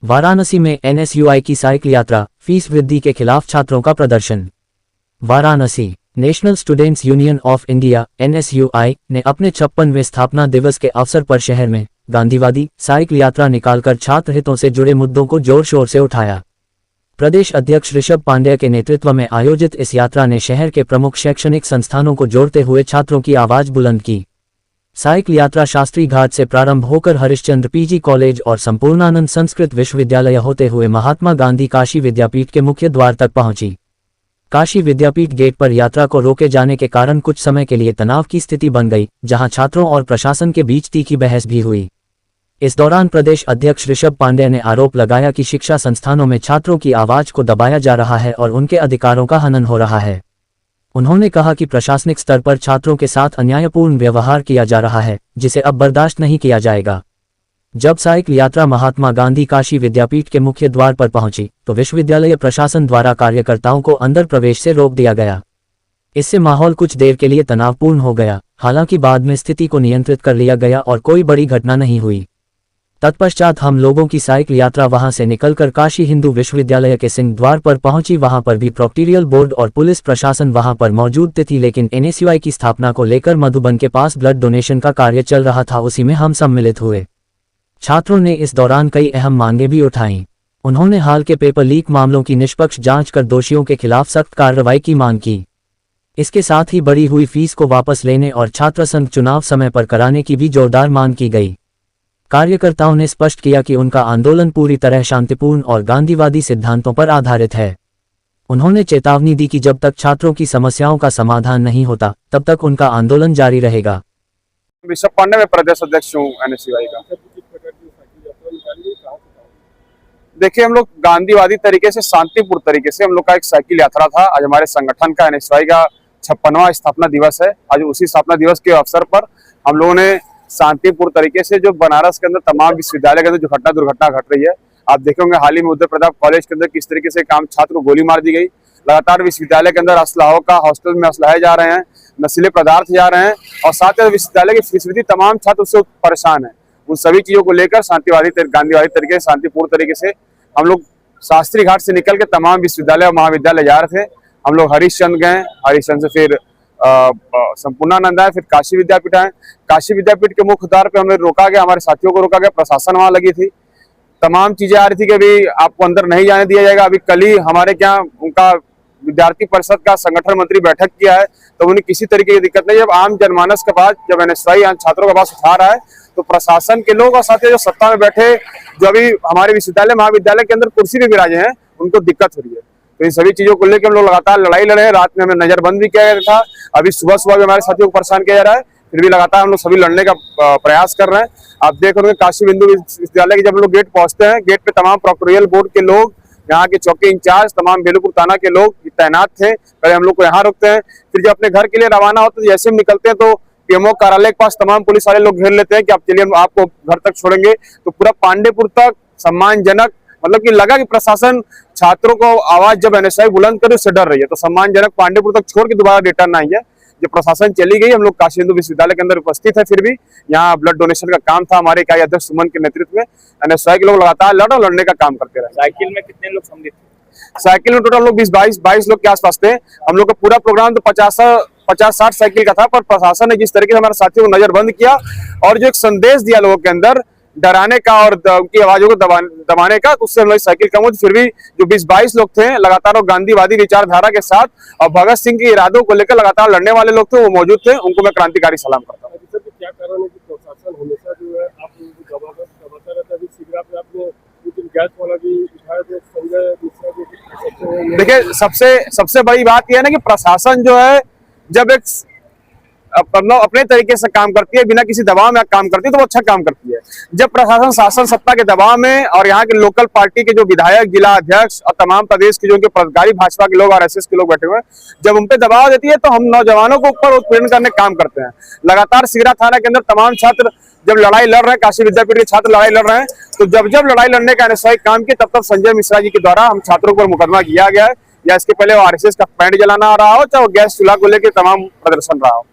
वाराणसी में एनएसयूआई की साइकिल यात्रा, फीस वृद्धि के खिलाफ छात्रों का प्रदर्शन। Varanasi national students union of India NSUI ने अपने 56वें स्थापना दिवस के अवसर पर शहर में गांधीवादी साइकिल यात्रा निकालकर छात्र हितों से जुड़े मुद्दों को जोर शोर से उठाया। प्रदेश अध्यक्ष ऋषभ पांडेय के नेतृत्व में आयोजित इस यात्रा ने शहर के प्रमुख शैक्षणिक संस्थानों को जोड़ते हुए छात्रों की आवाज बुलंद की। साइकिल यात्रा शास्त्री घाट से प्रारंभ होकर हरिश्चंद्र पीजी कॉलेज और संपूर्णानंद संस्कृत विश्वविद्यालय होते हुए महात्मा गांधी काशी विद्यापीठ के मुख्य द्वार तक पहुंची। काशी विद्यापीठ गेट पर यात्रा को रोके जाने के कारण कुछ समय के लिए तनाव की स्थिति बन गई, जहां छात्रों और प्रशासन के बीच तीखी बहस भी हुई। इस दौरान प्रदेश अध्यक्ष ऋषभ पांडेय ने आरोप लगाया कि शिक्षा संस्थानों में छात्रों की आवाज को दबाया जा रहा है और उनके अधिकारों का हनन हो रहा है। उन्होंने कहा कि प्रशासनिक स्तर पर छात्रों के साथ अन्यायपूर्ण व्यवहार किया जा रहा है, जिसे अब बर्दाश्त नहीं किया जाएगा। जब साइकिल यात्रा महात्मा गांधी काशी विद्यापीठ के मुख्य द्वार पर पहुंची, तो विश्वविद्यालय प्रशासन द्वारा कार्यकर्ताओं को अंदर प्रवेश से रोक दिया गया। इससे माहौल कुछ देर के लिए तनावपूर्ण हो गया। हालांकि बाद में स्थिति को नियंत्रित कर लिया गया और कोई बड़ी घटना नहीं हुई। तत्पश्चात हम लोगों की साइकिल यात्रा वहां से निकलकर काशी हिंदू विश्वविद्यालय के सिंह द्वार पर पहुंची। वहां पर भी प्रोक्टोरियल बोर्ड और पुलिस प्रशासन वहां पर मौजूद थी, लेकिन एनएसयूआई की स्थापना को लेकर मधुबन के पास ब्लड डोनेशन का कार्य चल रहा था, उसी में हम सम्मिलित हुए। छात्रों ने इस दौरान कई अहम मांगें भी उठाईं। उन्होंने हाल के पेपर लीक मामलों की निष्पक्ष जांच कर दोषियों के खिलाफ सख्त कार्रवाई की मांग की। इसके साथ ही बढ़ी हुई फीस को वापस लेने और छात्र संघ चुनाव समय पर कराने की भी जोरदार मांग की गई। कार्यकर्ताओं ने स्पष्ट किया कि उनका आंदोलन पूरी तरह शांतिपूर्ण और गांधीवादी सिद्धांतों पर आधारित है। उन्होंने चेतावनी दी कि जब तक छात्रों की समस्याओं का समाधान नहीं होता, तब तक उनका आंदोलन जारी रहेगा। ऋषभ पांडे, मैं प्रदेश अध्यक्ष हूँ एनएसयूआई का। देखिए, हम लोग गांधीवादी तरीके से, शांतिपूर्ण तरीके से हम लोग का एक साइकिल यात्रा था। आज हमारे संगठन का एनएसयूआई का 56वां स्थापना दिवस है। आज उसी स्थापना दिवस के अवसर पर हम लोगों ने शांतिपूर्ण तरीके से, जो बनारस के अंदर तमाम विश्वविद्यालय के अंदर जो दुर्घटना घट रही है, आप देखे होंगे हाल ही में उद्धव प्रताप कॉलेज के अंदर किस तरीके से काम छात्र को गोली मार दी गई। लगातार विश्वविद्यालय के अंदर असलाहों का हॉस्टल में असलाहे जा रहे हैं, नशीले पदार्थ जा रहे हैं और साथ ही विश्वविद्यालय की फीस वृद्धि, तमाम छात्र उससे परेशान है। उन सभी चीजों को लेकर गांधीवादी तरीके से, शांतिपूर्ण तरीके से हम लोग शास्त्री घाट से निकल के तमाम विश्वविद्यालय और महाविद्यालय जा रहे थे। हम लोग हरिश्चंद्र गए, हरिश्चंद्र से फिर संपूर्णानंद आए, फिर काशी विद्यापीठ आए। काशी विद्यापीठ के मुख्य द्वार पे हमें रोका गया, हमारे साथियों को रोका गया, प्रशासन वहां लगी थी। तमाम चीजें आ रही थी कि अभी आपको अंदर नहीं जाने दिया जाएगा। अभी कल ही हमारे क्या उनका विद्यार्थी परिषद का संगठन मंत्री बैठक किया है, तो उन्हें किसी तरीके की दिक्कत नहीं। जब आम जनमानस के पास, जब एनएसयूआई छात्रों का पास उठा रहा है, तो प्रशासन के लोग और साथ ही जो सत्ता में बैठे, जो अभी हमारे विश्वविद्यालय महाविद्यालय के अंदर कुर्सी पे विराजे हैं, उनको दिक्कत हो रही है। तो इन सभी चीजों को लेकर हम लोग लगातार लड़ाई लड़ रहे हैं। रात में हमें नजरबंद भी किया गया था। अभी सुबह सुबह भी हमारे साथियों को परेशान किया जा रहा है, फिर भी लगातार हम लोग सभी लड़ने का प्रयास कर रहे हैं। आप देख रहे हैं काशी हिंदू विश्वविद्यालय के जब हम लोग गेट पहुंचते हैं, गेट पे तमाम प्रोक्टोरियल बोर्ड के लोग, यहाँ के चौकी इंचार्ज, तमाम बेलूपुर थाना के लोग तैनात थे। पहले हम लोग को यहाँ रोकते हैं, फिर जब अपने घर के लिए रवाना होते हैं, जैसे हम निकलते हैं तो पीएमओ कार्यालय के पास तमाम पुलिस वाले लोग घेर लेते हैं कि आप चलिए, हम आपको घर तक छोड़ेंगे। तो पूरा पांडेपुर तक सम्मानजनक, मतलब कि लगा कि प्रशासन छात्रों को आवाज जब एनएसयूआई बुलंद करे उससे डर रही है, तो सम्मानजनक पांडेपुर तक छोड़ के दोबारा रिटर्न आई है। जब प्रशासन चली गई, हम लोग काशी हिंदू विश्वविद्यालय के अंदर उपस्थित है। फिर भी यहाँ ब्लड डोनेशन का काम था, हमारे इकाई अध्यक्ष सुमन के नेतृत्व में एनएसयूआई के लोग लगातार लड़ने का काम करते रहे। साइकिल में कितने लोग सम्मिलित थे? साइकिल में टोटल लोग 22 लोग के आसपास थे। हम लोग का पूरा प्रोग्राम तो 50-60 साइकिल का था, पर प्रशासन ने जिस तरीके से हमारे साथियों को नजरबंद किया और जो एक संदेश दिया लोगों के अंदर डराने का और उनकी आवाजों को दबाने का, तो उससे हम लोग साइकिल कम हुई। फिर भी जो 22 लोग थे, लगातार वो गांधीवादी विचारधारा के साथ और भगत सिंह के इरादों को लेकर लगातार लड़ने वाले लोग थे, वो मौजूद थे। उनको मैं क्रांतिकारी सलाम करता हूँ। क्या कारण है कि प्रशासन हमेशा जो है आप लोगों को दबाता रहता है? आपने गैस वाला भी उठाया, देखिए, सबसे बड़ी बात यह है ना कि प्रशासन जो है, जब एक अपने तरीके से काम करती है, बिना किसी दबाव में काम करती है, तो वो अच्छा काम करती है। जब प्रशासन शासन सत्ता के दबाव में और यहाँ के लोकल पार्टी के जो विधायक, जिला अध्यक्ष और तमाम प्रदेश के जो उनके पदाधिकारी, भाजपा के लोग, आरएसएस के लोग बैठे हुए हैं, जब उन पे दबाव देती है, तो हम नौजवानों को ऊपर उत्पीड़न करने का काम करते हैं। लगातार सिगरा थाना के अंदर तमाम छात्र जब लड़ाई लड़ रहे हैं, काशी विद्यापीठ के छात्र लड़ाई लड़ रहे हैं, तो जब लड़ाई लड़ने का एनएसयूआई काम किया, तब संजय मिश्रा जी के द्वारा हम छात्रों पर मुकदमा किया गया है, या इसके पहले वो आरएसएस का पैंट जलाना आ रहा हो, चाहे वो गैस चूल्हा को लेकर तमाम प्रदर्शन रहा हो।